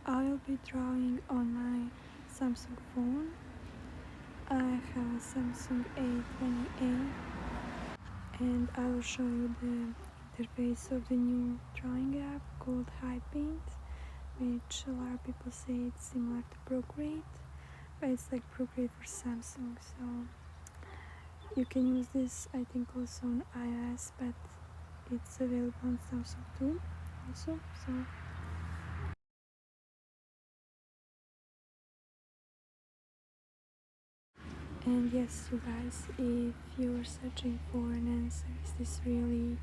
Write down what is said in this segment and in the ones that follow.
I'll be drawing on my Samsung phone. I have a Samsung A20A, and I will show you the interface of the new drawing app called HiPaint, which a lot of people say it's similar to Procreate, but it's like Procreate for Samsung. So you can use this, I think, also on iOS, but it's available on Samsung too also. And yes, you guys, if you're searching for an answer, is this really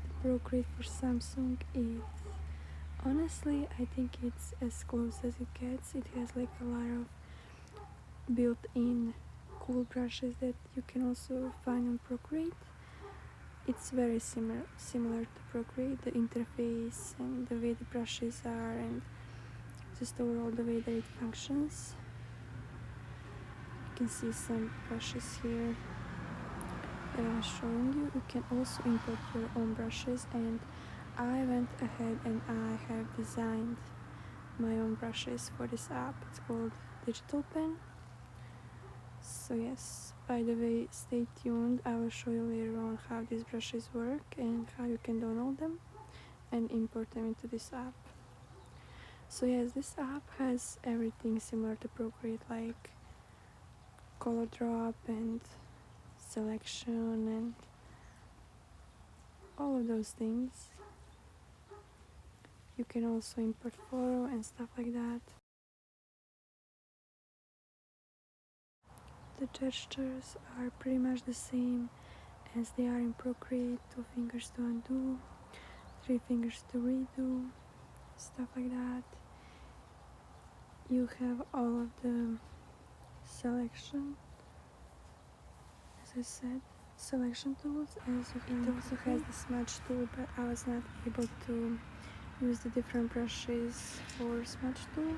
the Procreate for Samsung? Honestly, I think it's as close as it gets. It has like a lot of built-in cool brushes that you can also find on Procreate. It's very similar to Procreate, the interface and the way the brushes are, and just overall the way that it functions. You can see some brushes here that I'm showing you. You can also import your own brushes, and I went ahead and I have designed my own brushes for this app. It's called Digital Pen. So yes, by the way, stay tuned. I will show you later on how these brushes work and how you can download them and import them into this app. So yes, this app has everything similar to Procreate, like color drop and selection and all of those things. You can also import photo and stuff like that. The gestures are pretty much the same as they are in Procreate. 2 fingers to undo, 3 fingers to redo, stuff like that. You have all of the selection, as I said, selection tools. It also has the smudge tool, but I was not able to use the different brushes for smudge tool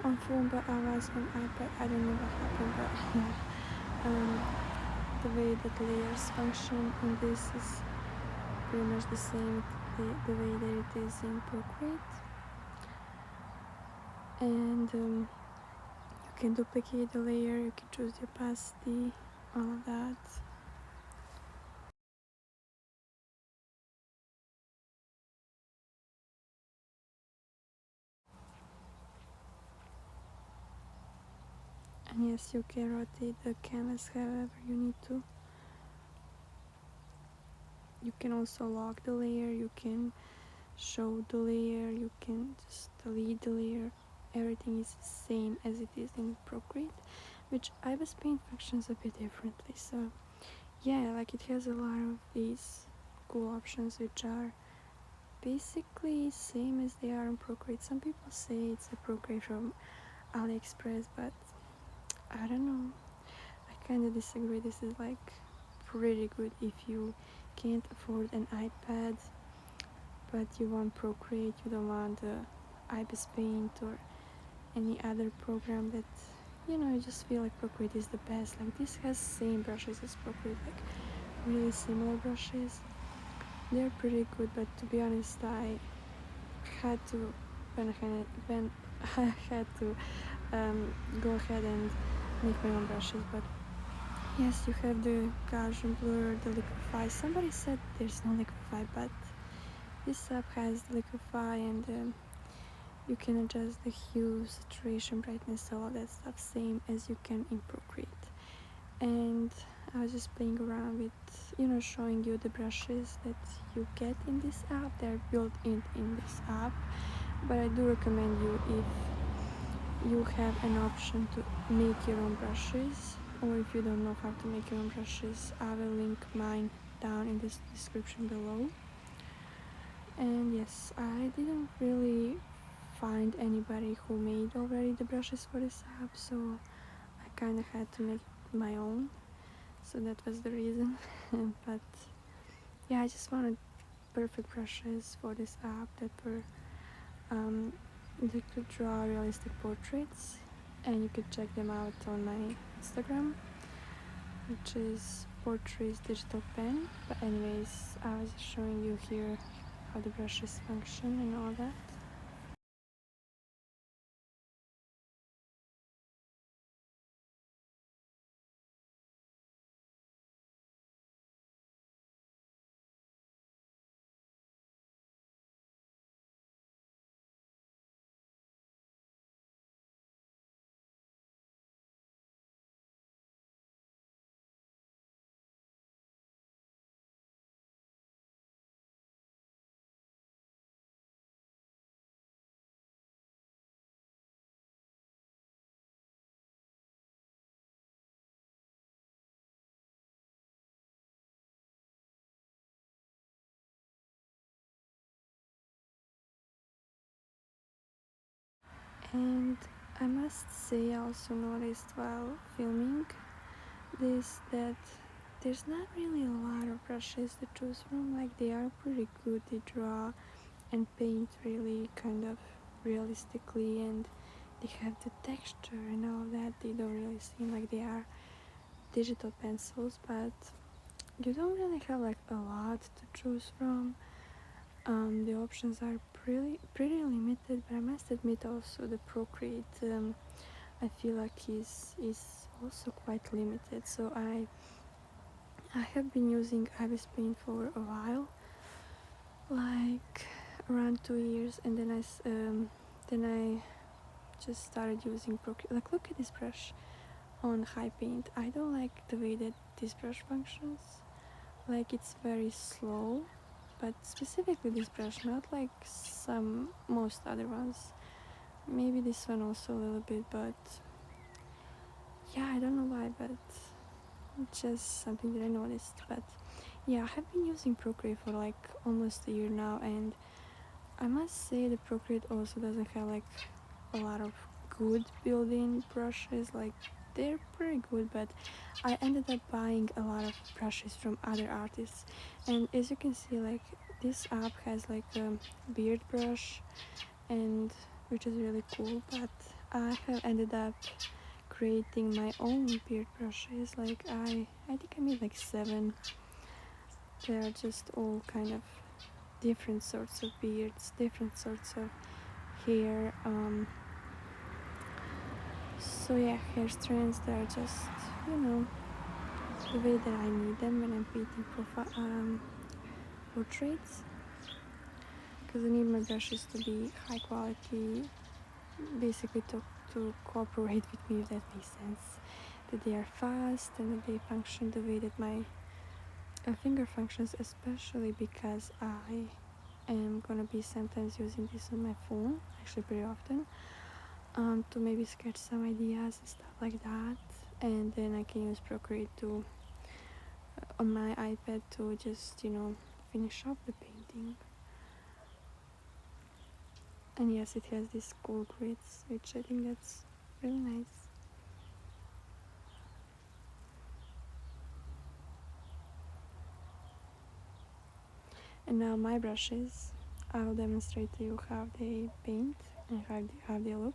on phone, but I was on iPad. I don't know what happened, but the way that layers function in this is pretty much the same the way that it is in Procreate. And you can duplicate the layer, you can choose the opacity, all of that. And yes, you can rotate the canvas however you need to. You can also lock the layer, you can show the layer, you can just delete the layer. Everything is the same as it is in Procreate, which HiPaint functions a bit differently. So yeah, like it has a lot of these cool options which are basically same as they are on Procreate. Some people say it's a Procreate from AliExpress, but I don't know. I kind of disagree. This is like pretty good if you can't afford an iPad, but you want Procreate, you don't want HiPaint or any other program that, you know, you just feel like Procreate is the best. Like this has same brushes as Procreate, like really similar brushes. They're pretty good, but to be honest, I had to when I had to go ahead and make my own brushes. But yes, you have the Gaussian blur, the liquify. Somebody said there's no liquify, but this app has the liquify, and you can adjust the hue, saturation, brightness, all of that stuff, same as you can in Procreate. And I was just playing around with, you know, showing you the brushes that you get in this app. They're built in this app, but I do recommend you, if you have an option to make your own brushes, or if you don't know how to make your own brushes, I will link mine down in the description below. And yes, I didn't really find anybody who made already the brushes for this app, so I kind of had to make my own, so that was the reason. But yeah, I just wanted perfect brushes for this app that were that could draw realistic portraits, and you could check them out on my Instagram, which is Portraits Digital Pen. But anyways, I was showing you here how the brushes function and all that. And I must say, I also noticed while filming this that there's not really a lot of brushes to choose from. Like, they are pretty good, they draw and paint really kind of realistically, and they have the texture and all that. They don't really seem like they are digital pencils, but you don't really have like a lot to choose from. The options are pretty limited, but I must admit also the Procreate I feel like is also quite limited. So I have been using HiPaint for a while, like around 2 years, and then I just started using Procreate. Like, look at this brush on HiPaint. I don't like the way that this brush functions. Like, it's very slow, but specifically this brush, not like most other ones. Maybe this one also a little bit, but yeah, I don't know why, but it's just something that I noticed. But yeah, I have been using Procreate for like almost a year now, and I must say the Procreate also doesn't have like a lot of good built-in brushes. Like, they're pretty good, but I ended up buying a lot of brushes from other artists, and as you can see, like, this app has like a beard brush, and which is really cool, but I have ended up creating my own beard brushes. Like, I think I made like 7. They're just all kind of different sorts of beards, different sorts of hair. So yeah, hair strands, they're just, you know, the way that I need them when I'm painting portraits, because I need my brushes to be high quality, basically to cooperate with me, if that makes sense, that they are fast and that they function the way that my finger functions, especially because I am gonna be sometimes using this on my phone, actually pretty often, to maybe sketch some ideas and stuff like that, and then I can use Procreate to on my iPad to just, you know, finish up the painting. And yes, it has these cool grids, which I think that's really nice. And now my brushes, I'll demonstrate to you how they paint and how they look.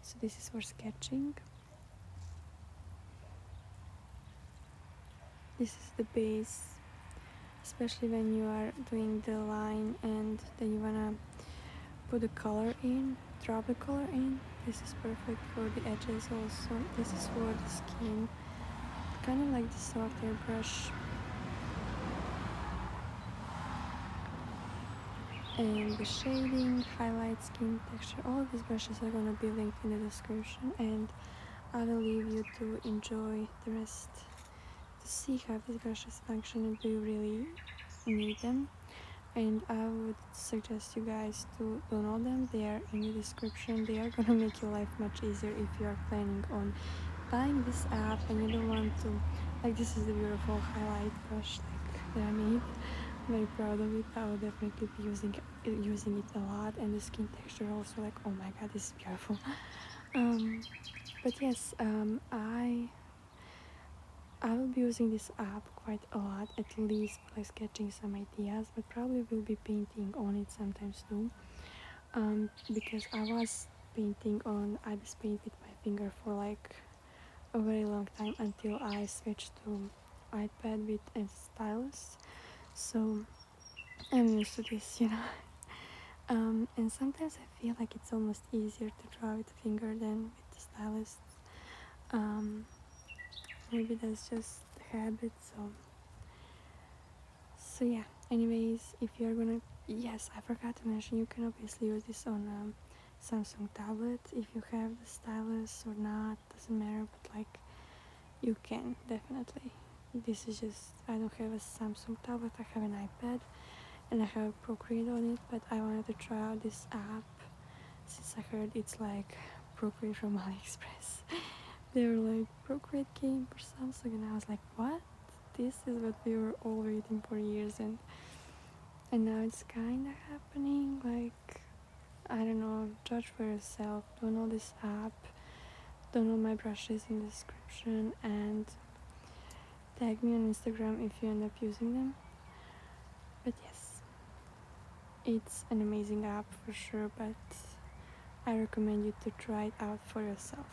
So this is for sketching. This is the base, especially when you are doing the line and then you wanna put the color in, drop the color in. This is perfect for the edges also. This is for the skin, kind of like the softer brush. And the shading, highlight, skin texture, all of these brushes are gonna be linked in the description, and I will leave you to enjoy the rest, to see how these brushes function and do you really need them. And I would suggest you guys to download them. They are in the description. They are gonna make your life much easier if you are planning on buying this app and you don't want to, like, this is the beautiful highlight brush like that I made. I'm very proud of it. I will definitely be using it a lot, and the skin texture also, like, oh my god, this is beautiful. But yes, I will be using this app quite a lot, at least for like sketching some ideas, but probably will be painting on it sometimes too. Because I was painting on IBIS paint with my finger for like a very long time until I switched to iPad with a stylus. So I'm used to this, you know. And sometimes I feel like it's almost easier to draw with the finger than with the stylus. Um, Maybe that's just habit. So yeah. Anyways, if you're gonna, yes, I forgot to mention, you can obviously use this on Samsung tablet if you have the stylus or not. Doesn't matter, but like, you can definitely. This is just, I don't have a Samsung tablet. I have an iPad and I have Procreate on it, but I wanted to try out this app since I heard it's like Procreate from AliExpress. They were like, Procreate came for Samsung, and I was like, what? This is what we were all waiting for years, and now it's kind of happening. Like, I don't know, judge for yourself. Download this app, download my brushes in the description, and tag me on Instagram if you end up using them. But yes, it's an amazing app for sure, but I recommend you to try it out for yourself.